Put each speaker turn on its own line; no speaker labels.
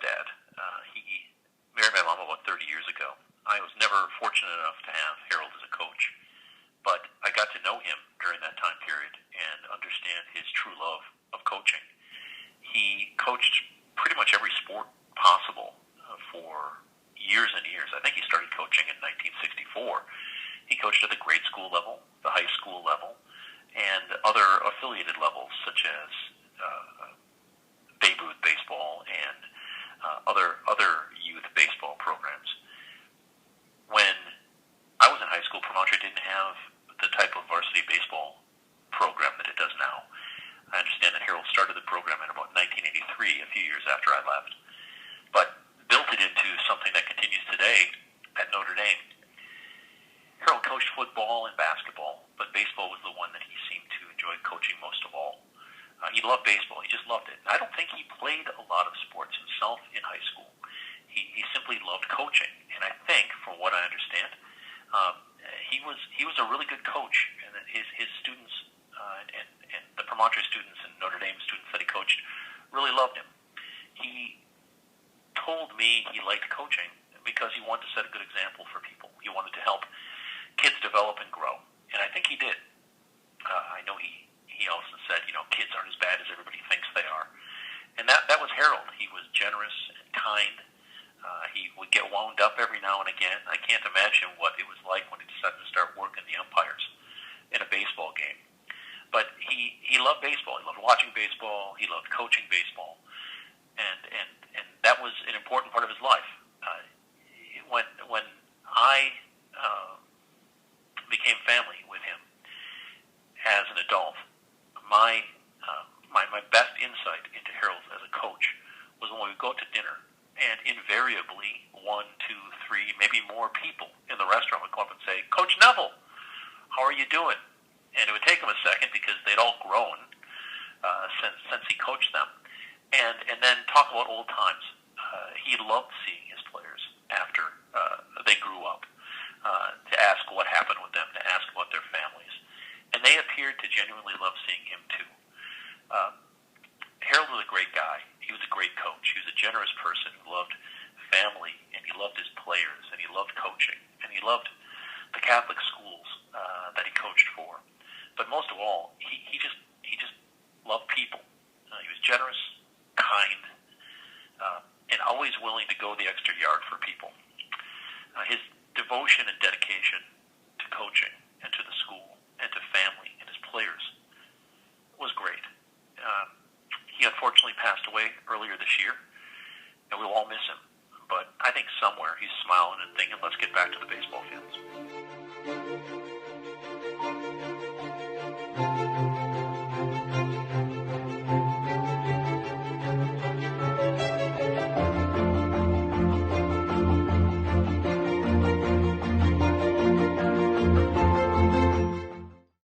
stepdad. He married my mom about 30 years ago. I was never fortunate enough to have Harold as a coach, but I got to know him during that time period and understand his true love of coaching. He coached pretty much every sport possible for years and years. I think he started coaching in 1964. He coached at the grade school level, the high school level, and other affiliated levels such as Babe Ruth baseball and other youth baseball programs. When I was in high school, Premontre didn't have the type of varsity baseball program that it does now. I understand that Harold started the program in about 1983, a few years after I left, but built it into something that continues today at Notre Dame. Harold coached football and basketball, but baseball was the one that he seemed to enjoy coaching most of all. He loved baseball. He just loved it. And I don't think he played a lot of sports himself in high school. He simply loved coaching. And I think, from what I understand, he was a really good coach. And his students and the Premontre students and Notre Dame students that he coached really loved him. He told me he liked coaching because he wanted to set a good example for people. He wanted to help kids develop and grow. And I think he did. I know he also said, kids aren't as bad as everybody thinks they are. And that was Harold. He was generous and kind. He would get wound up every now and again. I can't imagine what it was like when he decided to start working the umpires in a baseball game. But he loved baseball. He loved watching baseball. He loved coaching baseball. And that was an important part of his life. When I became family with him as an adult, my best insight into Harold as a coach was when we would go to dinner, and invariably 1, 2, 3, maybe more people in the restaurant would come up and say, "Coach Neville, how are you doing?" And it would take them a second because they'd all grown since he coached them, and then talk about old times. He loved seeing his players after they grew up, to ask what happened with them, to ask about their families. And they appeared to genuinely love seeing him too. Harold was a great guy. He was a great coach. He was a generous person who loved family, and he loved his players, and he loved coaching, and he loved the Catholic schools that he coached for. But most of all, he just loved people. He was generous, kind, and always willing to go the extra yard for people. His devotion and dedication to coaching and to the school and to family and his players was great. He unfortunately passed away earlier this year, and we'll all miss him. But I think somewhere he's smiling and thinking, let's get back to the baseball field.